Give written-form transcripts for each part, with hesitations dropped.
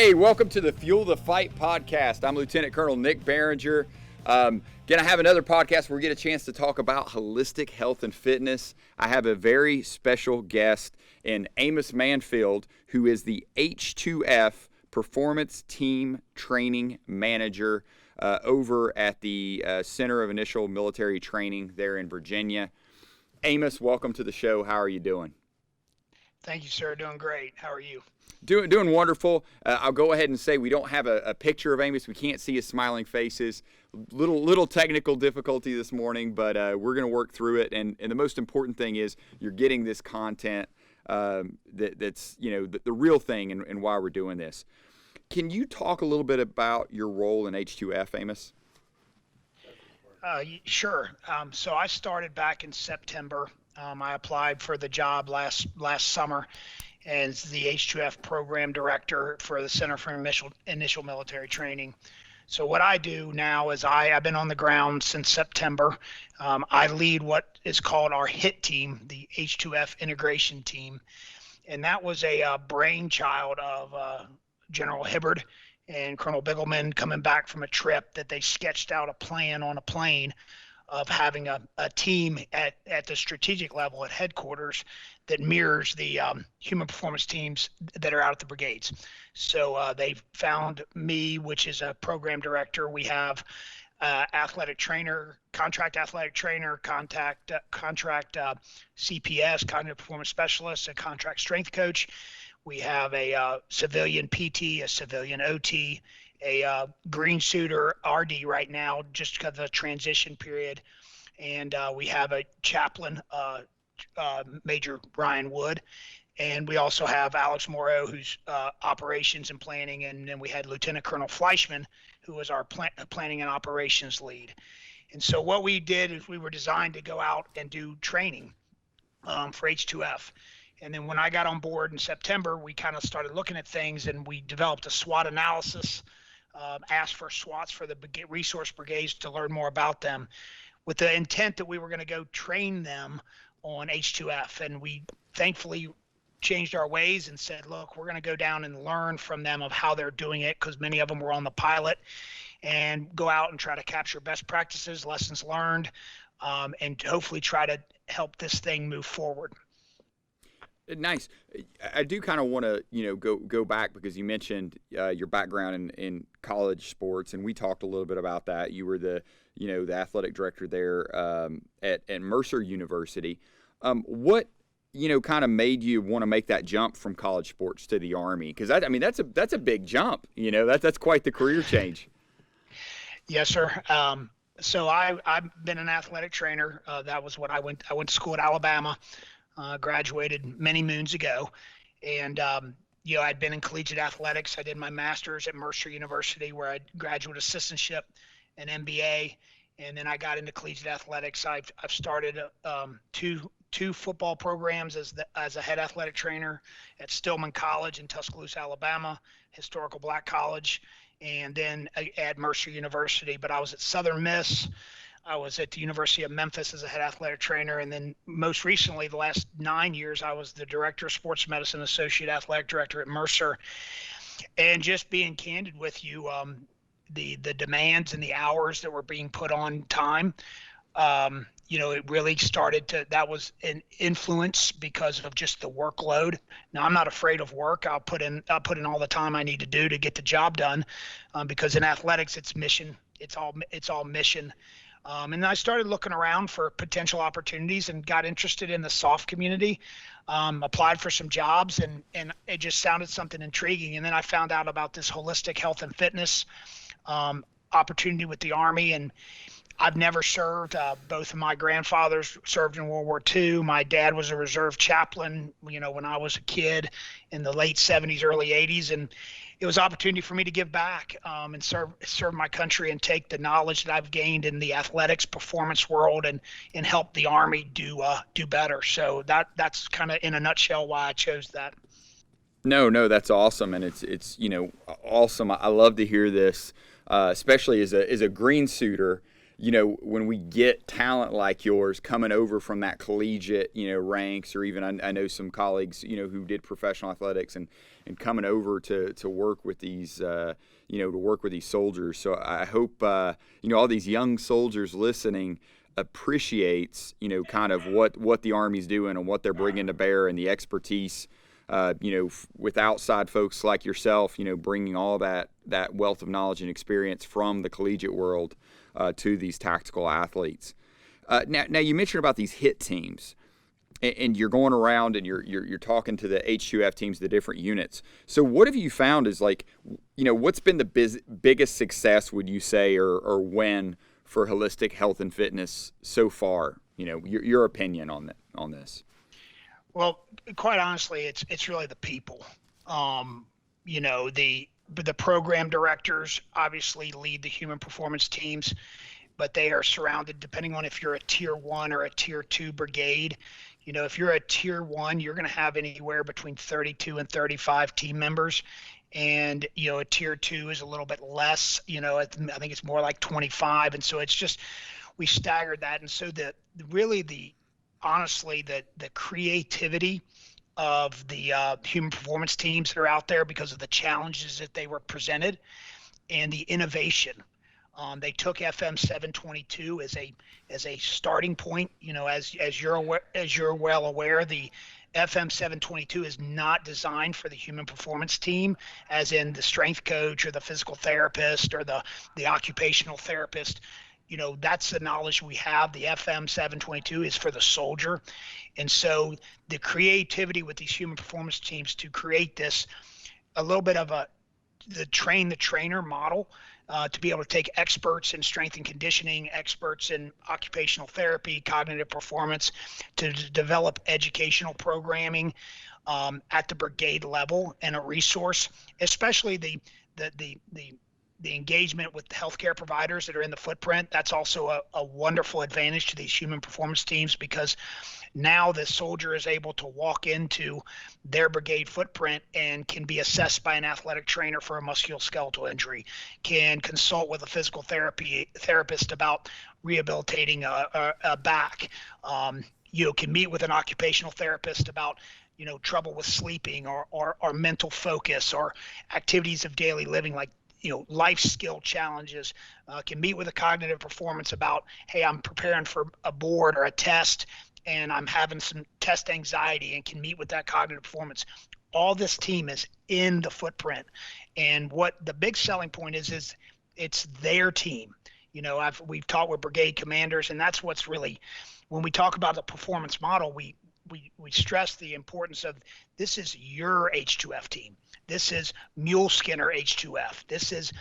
Hey, welcome to the Fuel the Fight podcast. I'm Lieutenant Colonel Nick Behringer. Going to have another podcast where we get a chance to talk about holistic health and fitness. I have a very special guest in Amos Mansfield, who is the H2F Performance Team Training Manager over at the Center of Initial Military Training there in Virginia. Amos, welcome to the show. How are you doing? Thank you, sir. Doing great. How are you? Doing wonderful. I'll go ahead and say we don't have a picture of Amos. We can't see his smiling faces. Little technical difficulty this morning, but we're going to work through it. And the most important thing is you're getting this content that's the real thing and why we're doing this. Can you talk a little bit about your role in H2F, Amos? Sure. So I started back in September. I applied for the job last summer as the H2F program director for the Center for Initial Military Training. So what I do now is I've been on the ground since September. I lead what is called our HIT team, the H2F integration team. And that was a brainchild of General Hibbard and Colonel Bigelman coming back from a trip that they sketched out a plan on a plane of having a team at the strategic level at headquarters that mirrors the human performance teams that are out at the brigades. So they found me, which is a program director. We have athletic trainer, contract athletic trainer, contract CPS, cognitive performance specialist, a contract strength coach. We have a civilian PT, a civilian OT, a green suitor RD right now, just because of the transition period. And we have a chaplain, Major Ryan Wood. And we also have Alex Morrow, who's operations and planning. And then we had Lieutenant Colonel Fleischman, who was our planning and operations lead. And so what we did is we were designed to go out and do training for H2F. And then when I got on board in September, we kind of started looking at things and we developed a SWOT analysis, asked for SWATs for the resource brigades to learn more about them with the intent that we were going to go train them on H2F. And we thankfully changed our ways and said, look, we're going to go down and learn from them of how they're doing it, because many of them were on the pilot, and go out and try to capture best practices, lessons learned, and hopefully try to help this thing move forward. Nice. I do kind of want to, go back because you mentioned your background in college sports, and we talked a little bit about that. You were the athletic director there at Mercer University. What kind of made you want to make that jump from college sports to the Army? Because that's a big jump. That's quite the career change. Yes, sir. So I've been an athletic trainer. That was what I went to school at Alabama. Graduated many moons ago, and I'd been in collegiate athletics. I did my master's at Mercer University, where I graduate assistantship and MBA, and then I got into collegiate athletics. I've started two football programs as a head athletic trainer at Stillman College in Tuscaloosa, Alabama, historical black college, and then at Mercer University. But I was at Southern Miss. I was at the University of Memphis as a head athletic trainer, and then most recently, the last 9 years, I was the director of sports medicine, associate athletic director at Mercer. And just being candid with you, the demands and the hours that were being put on time, it really that was an influence because of just the workload. Now, I'm not afraid of work. I'll put in all the time I need to do to get the job done, because in athletics, it's mission. It's all mission. And I started looking around for potential opportunities and got interested in the soft community, applied for some jobs, and it just sounded something intriguing. And then I found out about this holistic health and fitness opportunity with the Army. And I've never served. Both of my grandfathers served in World War II. My dad was a reserve chaplain, when I was a kid in the late 70s, early 80s. And it was an opportunity for me to give back and serve my country and take the knowledge that I've gained in the athletics performance world and help the Army do better. So that's kind of in a nutshell why I chose that. No, that's awesome, and it's awesome. I love to hear this, especially as a green suitor. when we get talent like yours coming over from that collegiate, ranks, or even I know some colleagues, who did professional athletics and coming over to work with these, to work with these soldiers. So I hope, all these young soldiers listening appreciates, kind of what the Army's doing and what they're bringing to bear and the expertise, with outside folks like yourself, bringing all that wealth of knowledge and experience from the collegiate world to these tactical athletes. Now you mentioned about these HIT teams, and you're going around and you're talking to the H2F teams, the different units. So what have you found is what's been the biggest success, would you say, or win for holistic health and fitness so far? Your opinion on this. Well, quite honestly, it's really the people. The program directors obviously lead the human performance teams, but they are surrounded, depending on if you're a tier 1 or a tier 2 brigade. If you're a tier 1, you're going to have anywhere between 32 and 35 team members. And, a tier 2 is a little bit less, I think it's more like 25. And so it's just, we staggered that. And so the creativity of the human performance teams that are out there because of the challenges that they were presented and the innovation. They took FM 722 as a starting point. As you're well aware, the FM 722 is not designed for the human performance team, as in the strength coach or the physical therapist or the occupational therapist. That's the knowledge we have. The FM 722 is for the soldier. And so the creativity with these human performance teams to create this, a little bit of the train the trainer model, to be able to take experts in strength and conditioning, experts in occupational therapy, cognitive performance, to develop educational programming at the brigade level, and a resource, especially the engagement with the healthcare providers that are in the footprint. That's also a wonderful advantage to these human performance teams, because now the soldier is able to walk into their brigade footprint and can be assessed by an athletic trainer for a musculoskeletal injury, can consult with a physical therapist about rehabilitating a back, can meet with an occupational therapist about trouble with sleeping or mental focus or activities of daily living, like life skill challenges, can meet with a cognitive performance about, hey, I'm preparing for a board or a test and I'm having some test anxiety, and can meet with that cognitive performance. All this team is in the footprint. And what the big selling point is it's their team. We've talked with brigade commanders, and that's what's really, when we talk about the performance model, we stress the importance of, this is your H2F team. This is Mule Skinner H2F. This is,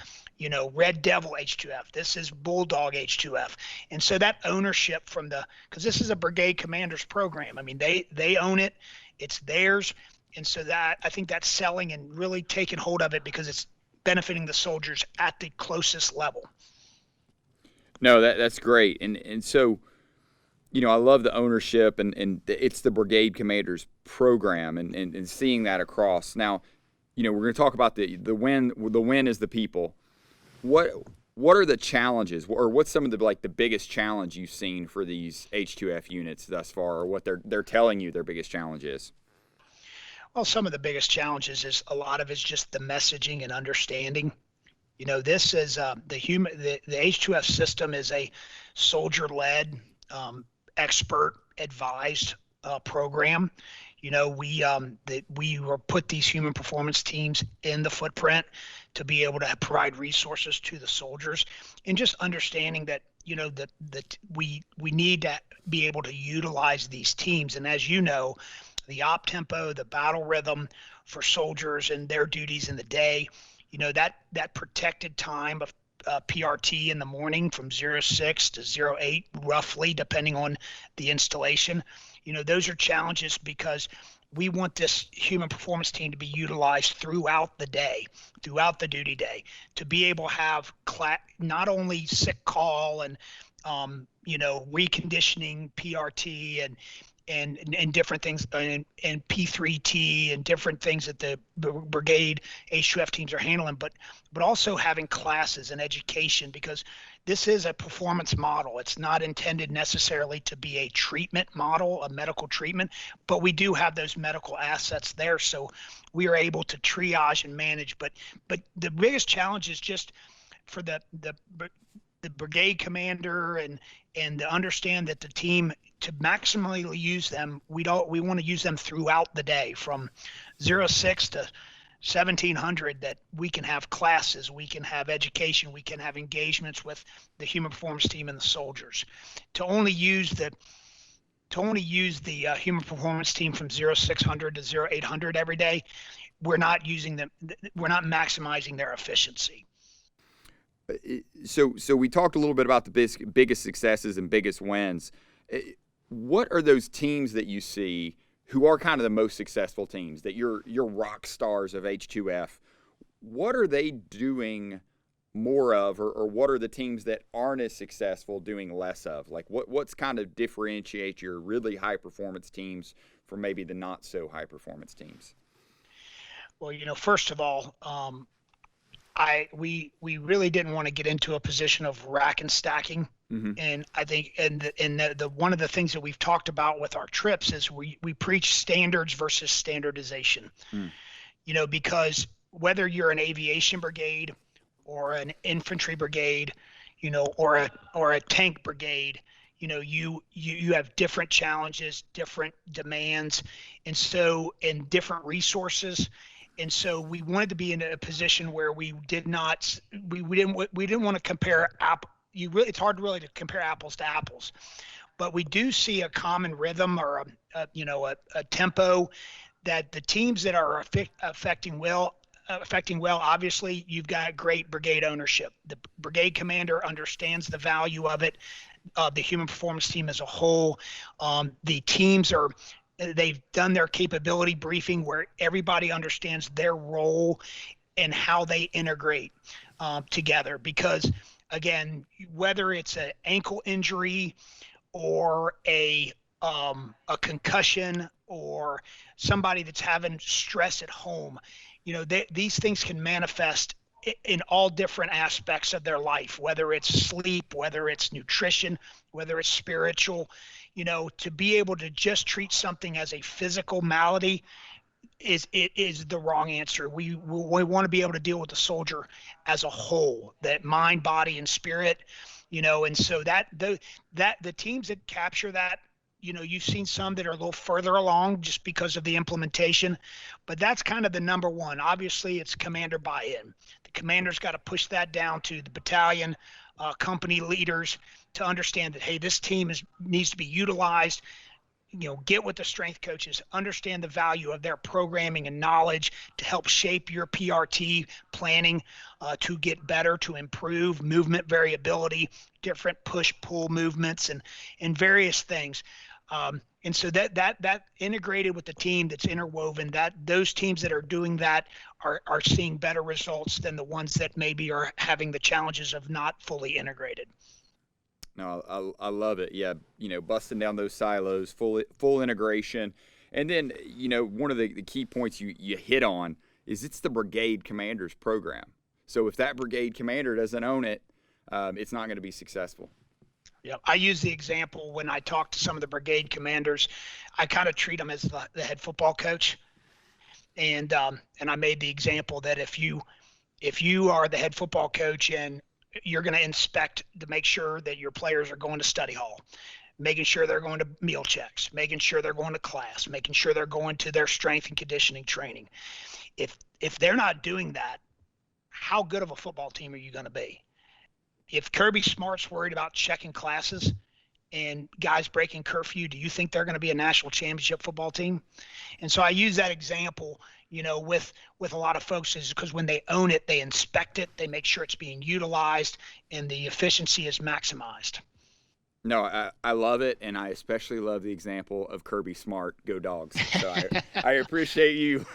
Red Devil H2F. This is Bulldog H2F. And so that ownership because this is a brigade commander's program. I mean, they own it. It's theirs. And so that, I think that's selling and really taking hold of it, because it's benefiting the soldiers at the closest level. No, that's great. And so, I love the ownership, and it's the brigade commander's program, and seeing that across. Now, we're going to talk about the win. The win is the people. What are the challenges, or what's some of the biggest challenge you've seen for these H2F units thus far, or what they're telling you their biggest challenge is? Well, some of the biggest challenges is a lot of it's just the messaging and understanding. This is the H2F system is a soldier-led, expert advised program. We put these human performance teams in the footprint to be able to provide resources to the soldiers, and just understanding that that we need to be able to utilize these teams. And as the op tempo, the battle rhythm for soldiers and their duties in the day, that protected time of PRT in the morning from 06 to 08, roughly, depending on the installation. Those are challenges, because we want this human performance team to be utilized throughout the day, throughout the duty day, to be able to have not only sick call and reconditioning, PRT, and different things and P3T and different things that the brigade H2F teams are handling, but also having classes and education, because this is a performance model. It's not intended necessarily to be a treatment model, a medical treatment, but we do have those medical assets there, so we are able to triage and manage. But the biggest challenge is just for the brigade commander and to understand that the team, to maximally use them, we want to use them throughout the day from 06 to 1700, that we can have classes, we can have education, we can have engagements with the human performance team and the soldiers. To only use the human performance team from 0600 to 0800 every day, we're not using them, we're not maximizing their efficiency. So we talked a little bit about the biggest successes and biggest wins. What are those teams that you see who are kind of the most successful teams, that you're rock stars of H2F? What are they doing more of, or what are the teams that aren't as successful doing less of? Like what's kind of differentiate your really high performance teams from maybe the not so high performance teams? Well, first of all, we really didn't want to get into a position of rack and stacking. Mm-hmm. And I think, and the one of the things that we've talked about with our trips is we preach standards versus standardization. Because whether you're an aviation brigade or an infantry brigade, or a tank brigade, you have different challenges, different demands, and different resources. And so we wanted to be in a position where we didn't want to compare it's hard really to compare apples to apples, but we do see a common rhythm or a tempo that the teams that are affecting well. Obviously, you've got great brigade ownership. The brigade commander understands the value of it. The human performance team as a whole, the teams they've done their capability briefing where everybody understands their role and how they integrate together. Because again, whether it's an ankle injury or a concussion or somebody that's having stress at home, these things can manifest in all different aspects of their life, whether it's sleep, whether it's nutrition, whether it's spiritual. To be able to just treat something as a physical malady is the wrong answer. We want to be able to deal with the soldier as a whole, that mind, body, and spirit, and so that the teams that capture that, you've seen some that are a little further along just because of the implementation, but that's kind of the number one. Obviously, it's commander buy-in. The commander's got to push that down to the battalion, company leaders, to understand that, hey, this team needs to be utilized. Get with the strength coaches, understand the value of their programming and knowledge to help shape your PRT planning to get better, to improve movement variability, different push-pull movements, and various things. And so that integrated with the team that's interwoven, that those teams that are doing that are seeing better results than the ones that maybe are having the challenges of not fully integrated. No, I love it. Yeah, busting down those silos, full integration. And then, one of the key points you hit on is it's the brigade commander's program. So if that brigade commander doesn't own it, it's not going to be successful. Yeah, I use the example when I talk to some of the brigade commanders. I kind of treat them as the head football coach, and I made the example that if you are the head football coach and you're going to inspect to make sure that your players are going to study hall, making sure they're going to meal checks, making sure they're going to class, making sure they're going to their strength and conditioning training. If they're not doing that, how good of a football team are you going to be? If Kirby Smart's worried about checking classes and guys breaking curfew, do you think they're going to be a national championship football team? And so I use that example, with a lot of folks, is because when they own it, they inspect it, they make sure it's being utilized, and the efficiency is maximized. No, I love it, and I especially love the example of Kirby Smart, go Dogs. So I appreciate you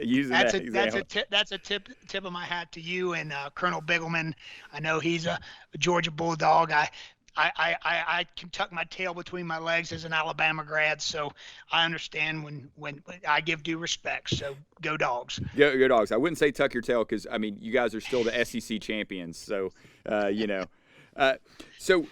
using that example. That's a tip of my hat to you and Colonel Bigelman. I know he's a Georgia Bulldog. I can tuck my tail between my legs as an Alabama grad, so I understand when I give due respect. So go Dogs. Go Dogs. I wouldn't say tuck your tail because, I mean, you guys are still the SEC champions. So, you know. Uh, so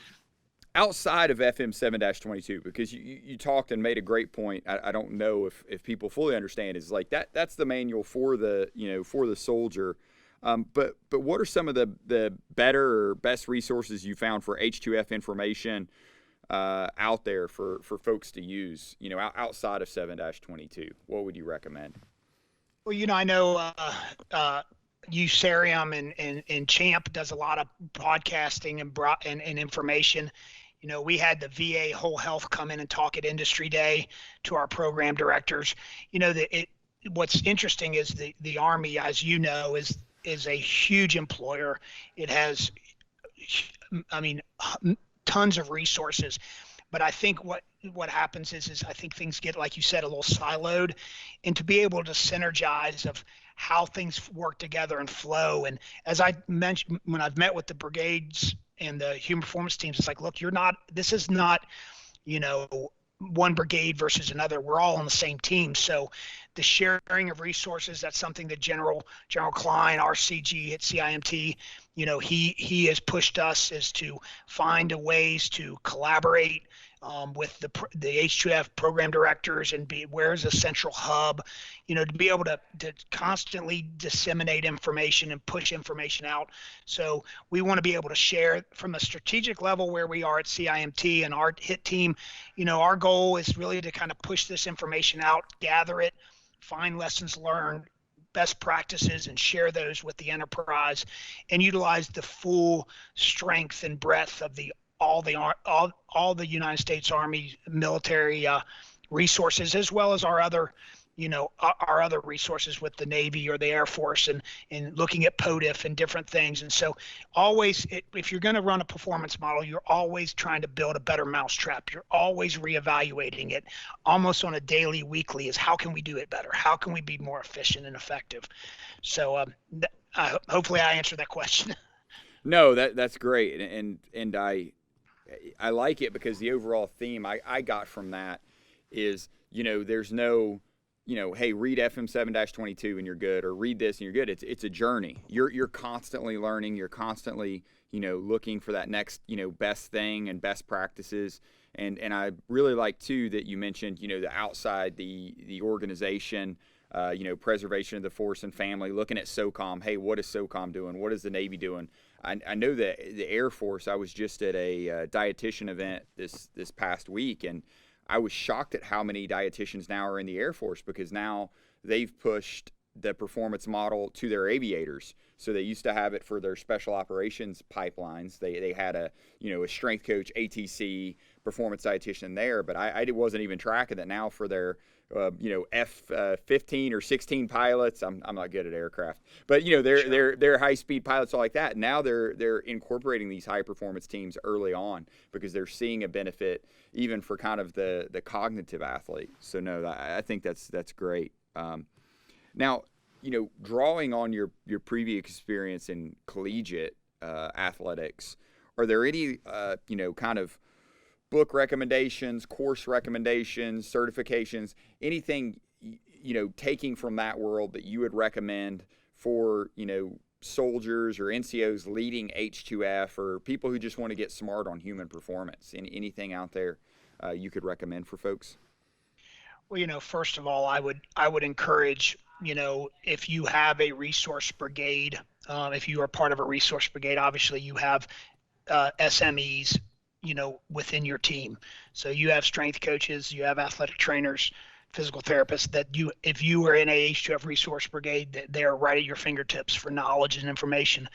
outside of FM 7-22, because you talked and made a great point. I don't know if people fully understand, is like that's the manual for the, for the soldier. But what are some of the better or best resources you found for H2F information out there for folks to use, outside of 7-22? What would you recommend? Well, I know USARIUM and Champ does a lot of podcasting and information. We had the VA Whole Health come in and talk at Industry Day to our program directors. What's interesting is the Army, as you know, is a huge employer. It has, tons of resources. But I think what happens is I think things get, like you said, a little siloed, and to be able to synergize of how things work together and flow. And as I mentioned, when I've met with the brigades and the human performance teams, it's like, look, this is not, one brigade versus another. We're all on the same team. So the sharing of resources, that's something that General Klein, RCG at CIMT, he has pushed us is to find ways to collaborate with the H2F program directors and where's a central hub, to be able to constantly disseminate information and push information out. So we want to be able to share from a strategic level where we are at CIMT and our HIT team. Our goal is really to kind of push this information out, gather it, find lessons learned, best practices, and share those with the enterprise, and utilize the full strength and breadth of all the United States Army military resources, as well as our other resources with the Navy or the Air Force, and looking at POTIF and different things. And so always, if you're going to run a performance model, you're always trying to build a better mousetrap. You're always reevaluating it almost on a daily, weekly, is how can we do it better? How can we be more efficient and effective? So hopefully I answered that question. No, that's great. And I like it because the overall theme I got from that is, there's no, hey, read FM 7-22 and you're good, or read this and you're good. It's a journey. You're constantly learning. You're constantly, looking for that next, best thing and best practices. And I really like too that you mentioned, the outside the organization, preservation of the force and family, looking at SOCOM. Hey, what is SOCOM doing? What is the Navy doing? I know that the Air Force, I was just at a dietitian event this past week, and I was shocked at how many dietitians now are in the Air Force, because now they've pushed the performance model to their aviators. So they used to have it for their special operations pipelines. They had a strength coach, ATC, performance dietitian there, but I wasn't even tracking that now for their F-15 or 16 pilots. I'm not good at aircraft, but they're high-speed pilots, all like that. Now they're incorporating these high-performance teams early on because they're seeing a benefit even for kind of the cognitive athlete. So no, I think that's great. Now, drawing on your previous experience in collegiate athletics, are there any kind of book recommendations, course recommendations, certifications, anything, taking from that world that you would recommend for, soldiers or NCOs leading H2F, or people who just want to get smart on human performance? Anything out there you could recommend for folks? Well, first of all, I would encourage, if you have a resource brigade, if you are part of a resource brigade, obviously you have SMEs, within your team. So you have strength coaches, you have athletic trainers, physical therapists that if you are in a H2F resource brigade, they're right at your fingertips for knowledge and information.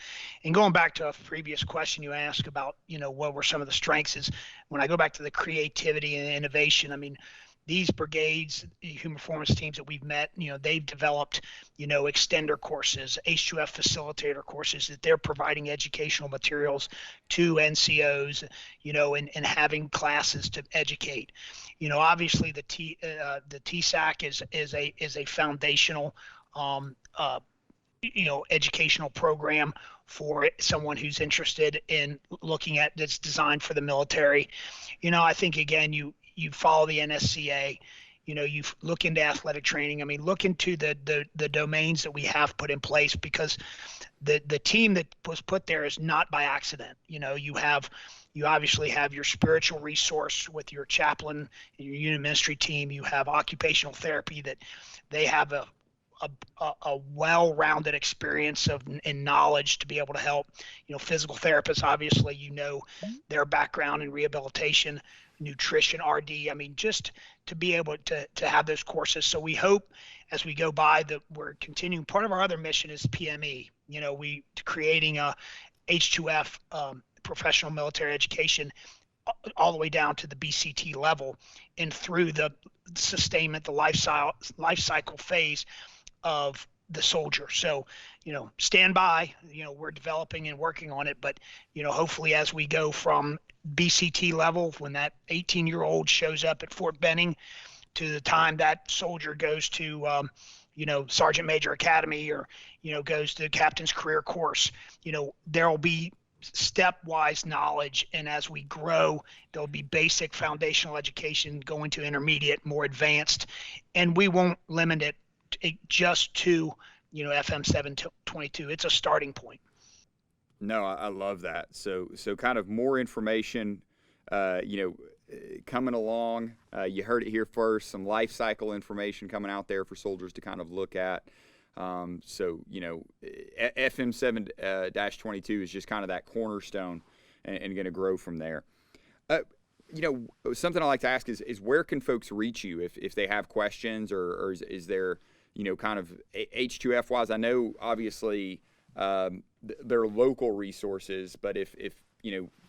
And going back to a previous question you asked about, what were some of the strengths, is when I go back to the creativity and innovation, these brigades, human performance teams that we've met, they've developed, extender courses, H2F facilitator courses, that they're providing educational materials to NCOs, and having classes to educate. Obviously the TSAC is a foundational, educational program for someone who's interested in looking at that's designed for the military. I think again, you follow the NSCA, you look into athletic training. I mean, look into the domains that we have put in place, because the team that was put there is not by accident. You obviously have your spiritual resource with your chaplain and your unit ministry team. You have occupational therapy, that they have a well-rounded experience and knowledge to be able to help. Physical therapists, obviously, their background in rehabilitation, nutrition, RD. I mean, just to be able to have those courses. So we hope as we go by that we're continuing. Part of our other mission is PME. We creating a H2F professional military education all the way down to the BCT level and through the sustainment, the life cycle phase of the soldier. So, stand by, we're developing and working on it, but, hopefully as we go from BCT level, when that 18-year-old shows up at Fort Benning, to the time that soldier goes to, Sergeant Major Academy, or, goes to Captain's Career Course, there'll be stepwise knowledge, and as we grow, there'll be basic foundational education going to intermediate, more advanced, and we won't limit it just to FM 722. It's a starting point. No, I love that. So kind of more information, coming along. You heard it here first. Some life cycle information coming out there for soldiers to kind of look at. FM 7-22 is just kind of that cornerstone and going to grow from there. Something I like to ask is where can folks reach you if they have questions, or is there, kind of H2F wise? I know obviously there are local resources, but if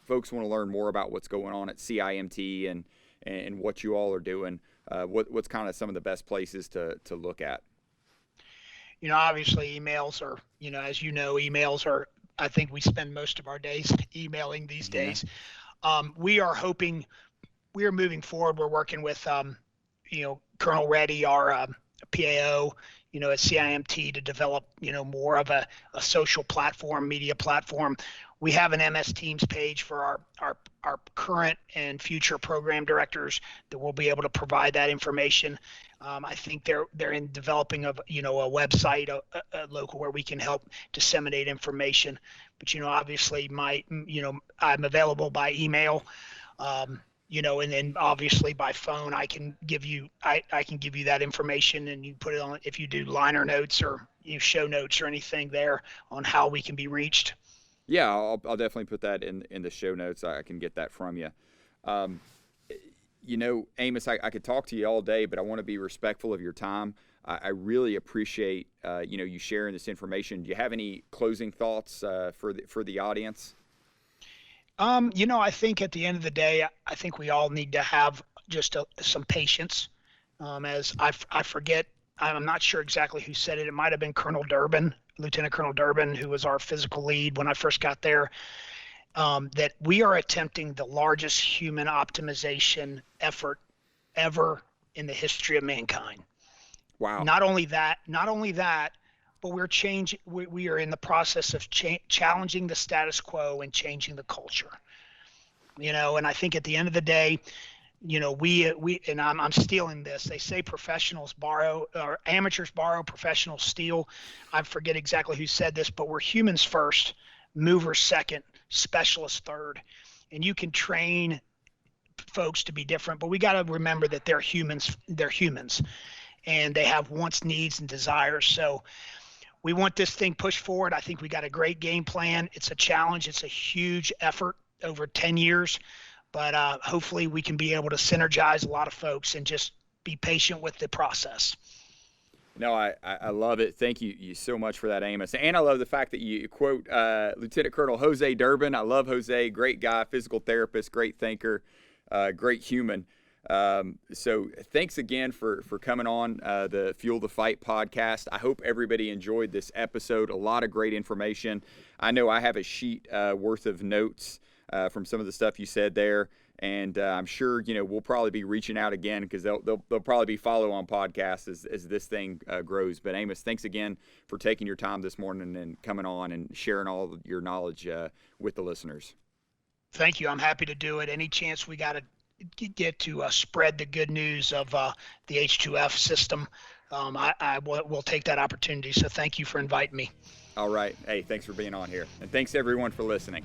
folks want to learn more about what's going on at CIMT and what you all are doing, what's kind of some of the best places to look at? Obviously emails are, as emails are, I think we spend most of our days emailing these days. We are moving forward. We're working with, Colonel Reddy, our PAO, at CIMT, to develop, more of a social platform, media platform. We have an MS Teams page for our current and future program directors that will be able to provide that information. I think they're in developing of, a website, a local, where we can help disseminate information. But, obviously I'm available by email, and then obviously by phone. I can give you that information, and you put it on, if you do liner notes or show notes or anything there on how we can be reached. Yeah, I'll definitely put that in the show notes. I can get that from you. Amos, I could talk to you all day, but I want to be respectful of your time. I really appreciate you sharing this information. Do you have any closing thoughts for the audience? I think at the end of the day, I think we all need to have just some patience. As I forget, I'm not sure exactly who said it. It might have been Lieutenant Colonel Durbin, who was our physical lead when I first got there. That we are attempting the largest human optimization effort ever in the history of mankind. Wow. Not only that, but we are in the process of challenging the status quo and changing the culture. And I think at the end of the day, we and I'm stealing this. They say professionals borrow, or amateurs borrow, professionals steal. I forget exactly who said this, but we're humans first, movers second, specialists third. And you can train folks to be different, but we got to remember that they're humans, and they have wants, needs, and desires. So we want this thing pushed forward. I think we got a great game plan. It's a challenge. It's a huge effort over 10 years, but hopefully we can be able to synergize a lot of folks and just be patient with the process. No, I love it. Thank you so much for that, Amos. And I love the fact that you quote Lieutenant Colonel Jose Durbin. I love Jose. Great guy, physical therapist, great thinker, great human. So thanks again for coming on the Fuel the Fight podcast. I hope everybody enjoyed this episode. A lot of great information. I know I have a sheet worth of notes from some of the stuff you said there. And I'm sure, we'll probably be reaching out again because they'll probably be follow-on podcasts as this thing grows. But Amos, thanks again for taking your time this morning and coming on and sharing all of your knowledge with the listeners. Thank you. I'm happy to do it. Any chance we got to get to spread the good news of the H2F system, I will take that opportunity. So thank you for inviting me. All right. Hey, thanks for being on here. And thanks everyone for listening.